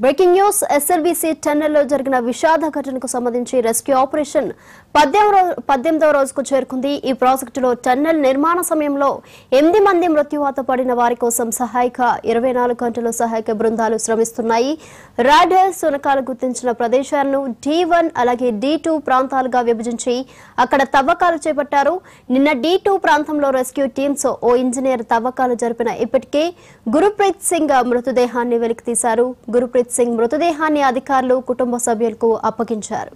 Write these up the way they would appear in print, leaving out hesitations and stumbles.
Breaking news SLBC టన్నెల్లో జరిగిన విషాద ఘటనకు సంబంధించి రెస్క్యూ ఆపరేషన్ 18వ రోజుకు చేరుకుంది. ఈ ప్రాజెక్టులో టన్నెల్ నిర్మాణ సమయంలో 8 మంది మృత్యువాత పడిన వారి కోసం సహాయక 24 గంటలు సహాయక బృందాలు శ్రమిస్తున్నాయి. రాడార్ సునకాలు గుర్తించిన ప్రదేశాలను D1 అలాగే D2 ప్రాంతాలుగా విభజించి అక్కడ తవ్వకాలు చేపట్టారు. నిన్న D2 ప్రాంతంలో రెస్క్యూ టీమ్స్ ఓ ఇంజనీర్ తవ్వకాలు జరిపిన ఇప్పటికే గురుప్రీత్ సింగ్ మృతదేహాన్ని వెలికితీశారు. గురుప్రీత్ సింగ్ మృతదేహాన్ని అధికారులు కుటుంబ సభ్యులకు అప్పగించారు.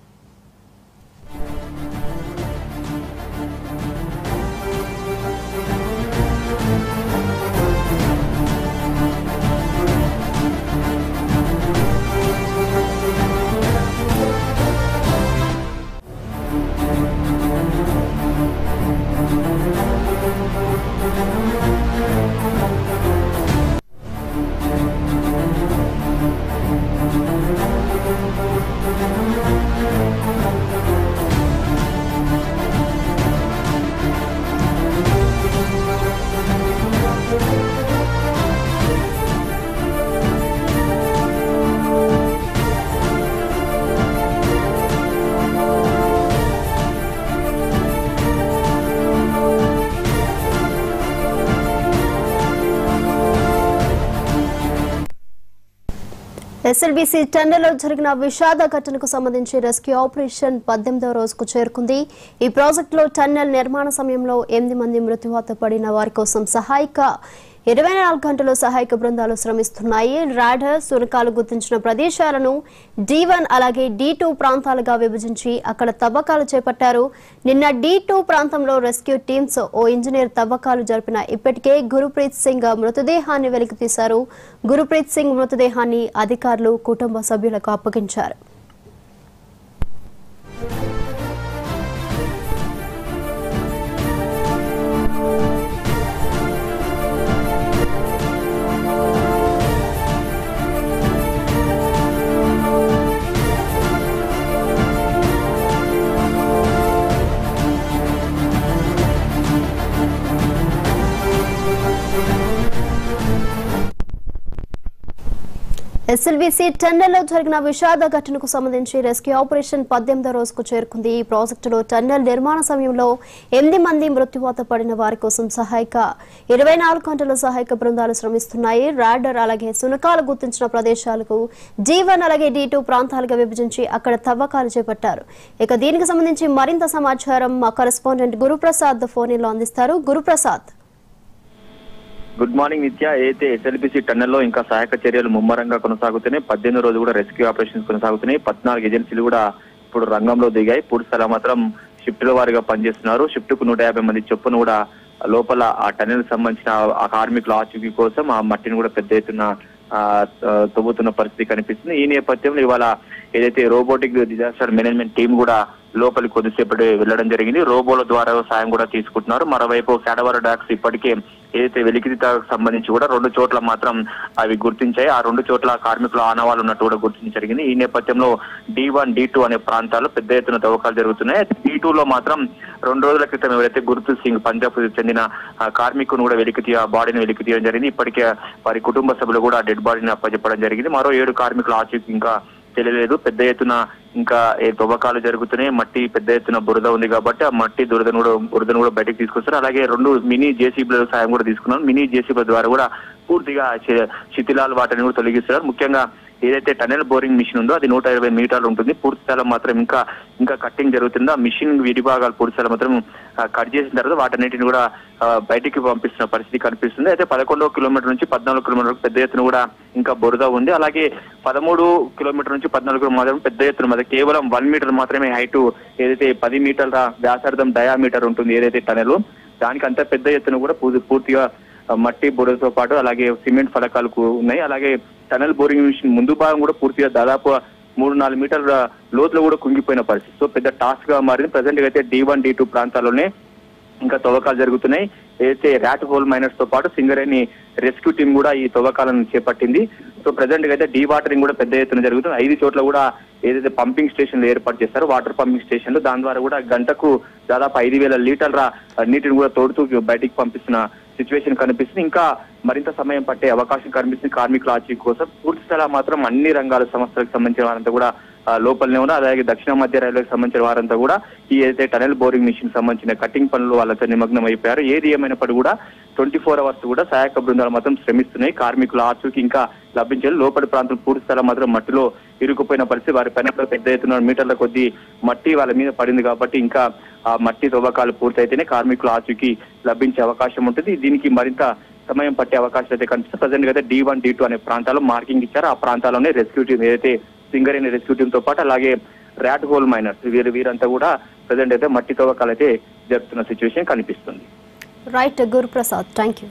ఎస్ఎల్బీసీ టన్నెల్లో జరిగిన విషాద ఘటనకు సంబంధించి రెస్క్యూ ఆపరేషన్ 18వ రోజుకు చేరుకుంది. ఈ ప్రాజెక్టులో టన్నెల్ నిర్మాణ సమయంలో 8 మంది మృత్యువాత పడిన వారి కోసం సహాయక 24 గంటలు సహాయక బృందాలు శ్రమిస్తున్నాయి. రాడార్ సునకాలు గుర్తించిన ప్రదేశాలను D1 అలాగే D2 ప్రాంతాలుగా విభజించి అక్కడ తవ్వకాలు చేపట్టారు. నిన్న D2 ప్రాంతంలో రెస్క్యూ టీమ్స్ ఓ ఇంజనీర్ తవ్వకాలు జరిపిన ఇప్పటికే గురుప్రీత్ సింగ్ మృతదేహాన్ని వెలికితీశారు. గురుప్రీత్ సింగ్ మృతదేహాన్ని అధికారులు కుటుంబ సభ్యులకు అప్పగించారు. ఎస్ఎల్బీసీ టన్నెల్లో జరిగిన విషాద ఘటనకు సంబంధించి రెస్క్యూ ఆపరేషన్ 18వ రోజుకు చేరుకుంది. ఈ ప్రాజెక్టులో టన్నెల్ నిర్మాణ సమయంలో 8 మంది మృత్యువాత పడిన వారి కోసం సహాయక 24 గంటల సహాయక బృందాలు శ్రమిస్తున్నాయి. రాడార్ అలాగే సునకాలు గుర్తించిన ప్రదేశాలకు D1 అలాగే D2 ప్రాంతాలుగా విభజించి అక్కడ తవ్వకాలు చేపట్టారు. ఇక దీనికి సంబంధించి మరింత సమాచారం మా కరెస్పాండెంట్ గురుప్రసాద్ ఫోన్ లో అందిస్తారు. గురుప్రసాద్, గుడ్ మార్నింగ్ నిత్య. అయితే ఎస్ఎల్బీసీ టన్నెల్లో ఇంకా సహాయక చర్యలు ముమ్మరంగా కొనసాగుతున్నాయి. 18వ రోజు కూడా రెస్క్యూ ఆపరేషన్స్ కొనసాగుతున్నాయి. 14 ఏజెన్సీలు కూడా ఇప్పుడు రంగంలో దిగాయి. పూర్తి స్థలం మాత్రం షిఫ్టుల వారీగా పనిచేస్తున్నారు. షిఫ్ట్ కు 150 మంది చొప్పున కూడా లోపల ఆ టన్నెల్ సంబంధించిన ఆ కార్మికుల ఆచూకీ కోసం ఆ మట్టిని కూడా పెద్ద ఎత్తున తవ్వుతున్న పరిస్థితి కనిపిస్తుంది. ఈ నేపథ్యంలో ఇవాళ ఏదైతే రోబోటిక్ డిజాస్టర్ మేనేజ్మెంట్ టీం కూడా లోపలికి కొద్దిసేపటి వెళ్లడం జరిగింది. రోబోల ద్వారా సాయం కూడా తీసుకుంటున్నారు. మరోవైపు క్యాడవర్ డాక్స్ ఇప్పటికే ఏదైతే వెలికితీతకు సంబంధించి కూడా 2 చోట్ల మాత్రం అవి గుర్తించాయి. ఆ 2 చోట్ల కార్మికుల ఆనవాళ్ళు ఉన్నట్టు కూడా గుర్తించడం జరిగింది. ఈ నేపథ్యంలో D1, D2 అనే ప్రాంతాల్లో పెద్ద ఎత్తున తవ్వకాలు జరుగుతున్నాయి. D2 లో మాత్రం 2 రోజుల క్రితం ఎవరైతే గురుప్రీత్ సింగ్ పంజాబ్ చెందిన కార్మికుని కూడా బాడీని వెలికితీయడం జరిగింది. ఇప్పటికే వారి కుటుంబ సభ్యులు కూడా డెడ్ బాడీని అప్పచెప్పడం జరిగింది. మరో 7 కార్మికుల ఆచూకీ ఇంకా తెలియలేదు. పెద్ద ఎత్తున ఇంకా తవ్వకాలు జరుగుతున్నాయి. మట్టి పెద్ద ఎత్తున బురద ఉంది కాబట్టి ఆ మట్టి బురదను కూడా బయటకు తీసుకొస్తారు. అలాగే 2 మినీ జేసీబీల సాయం కూడా తీసుకున్నారు. మినీ జేసీబీల ద్వారా కూడా పూర్తిగా శిథిలాలు వాటిని కూడా తొలగిస్తారు. ముఖ్యంగా ఏదైతే టనెల్ బోరింగ్ మిషన్ ఉందో అది 120 మీటర్లు ఉంటుంది. పూర్తి స్థలం మాత్రం ఇంకా కట్టింగ్ జరుగుతుంది. ఆ మిషన్ విడిభాగాలు పూర్తి స్థలం మాత్రం కట్ చేసిన తర్వాత వాటన్నిటిని కూడా బయటికి పంపిస్తున్న పరిస్థితి కనిపిస్తుంది. అయితే 11వ కిలోమీటర్ నుంచి 14 కిలోమీటర్ పెద్ద ఎత్తున కూడా ఇంకా బురద ఉంది. అలాగే 13 కిలోమీటర్ నుంచి 14 కిలోమీటర్ మాత్రం పెద్ద ఎత్తున కేవలం 1 మీటర్ మాత్రమే హైట్, ఏదైతే 10 మీటర్ల వ్యాసార్థం డయామీటర్ ఉంటుంది ఏదైతే టనెల్, దానికి అంత పెద్ద ఎత్తున కూడా పూర్తిగా మట్టి బురదతో పాటు అలాగే సిమెంట్ ఫలకాలు ఉన్నాయి. అలాగే టనల్ బోరింగ్ మిషన్ ముందు భాగం కూడా పూర్తిగా దాదాపు 3-4 మీటర్ల లోతులో కూడా కుంగిపోయిన పరిస్థితి. సో పెద్ద టాస్క్ గా మారింది. ప్రజెంట్ అయితే D1, D2 ప్రాంతాల్లోనే ఇంకా తవ్వకాలు జరుగుతున్నాయి. ఏదైతే ర్యాట్ హోల్ మైనర్స్ తో పాటు సింగరేణి రెస్క్యూ టీం కూడా ఈ తవ్వకాలను చేపట్టింది. సో ప్రెసెంట్ గా అయితే డీ వాటరింగ్ కూడా పెద్ద ఎత్తున జరుగుతుంది. 5 చోట్ల కూడా ఏదైతే పంపింగ్ స్టేషన్లు ఏర్పాటు చేస్తారో వాటర్ పంపింగ్ స్టేషన్లు, దాని ద్వారా కూడా గంటకు దాదాపు 5,000 లీటర్ల నీటిని కూడా తోడుతూ బయటికి పంపిస్తున్న సిచ్యువేషన్ కనిపిస్తుంది. ఇంకా మరింత సమయం పట్టే అవకాశం కనిపిస్తుంది కార్మికుల ఆచూకీ కోసం. పూర్తి స్థల మాత్రం అన్ని రంగాల సంస్థలకు సంబంధించిన వారంతా కూడా లోపలనే ఉన్నారు. అలాగే దక్షిణ మధ్య రైల్వేకి సంబంధించిన వారంతా కూడా ఈ ఏదైతే టనల్ బోరింగ్ మిషన్ సంబంధించిన కటింగ్ పనులు వాళ్ళతో నిమగ్నం అయిపోయారు. ఏది ఏమైనప్పటికీ కూడా 24 hours కూడా సహాయక బృందాలు మాత్రం శ్రమిస్తున్నాయి. కార్మికుల ఆచూకీ ఇంకా లభించారు. లోపలి ప్రాంతం పూర్తి స్థలం మాత్రం మట్టిలో ఇరుక్కుపోయిన పరిస్థితి. వారి పైన పెద్ద ఎత్తున మీటర్ల కొద్దీ మట్టి వాళ్ళ మీద పడింది కాబట్టి ఇంకా ఆ మట్టి తవ్వకాలు పూర్తయితేనే కార్మికుల ఆచూకీ లభించే అవకాశం ఉంటుంది. దీనికి మరింత సమయం పట్టే అవకాశం అయితే కనిపిస్తుంది. ప్రజెంట్ అయితే D1, D2 అనే ప్రాంతాల్లో మార్కింగ్ ఇచ్చారు. ఆ ప్రాంతాల్లోనే రెస్క్యూ టీం ఏదైతే సింగరేణి రెస్క్యూ టీం తో పాటు అలాగే ర్యాట్ హోల్ మైనర్స్ వీరంతా కూడా ప్రజెంట్ అయితే మట్టి తవ్వకాలు అయితే జరుపుతున్న సిచ్యువేషన్ కనిపిస్తుంది. Right Guruprasad, thank you.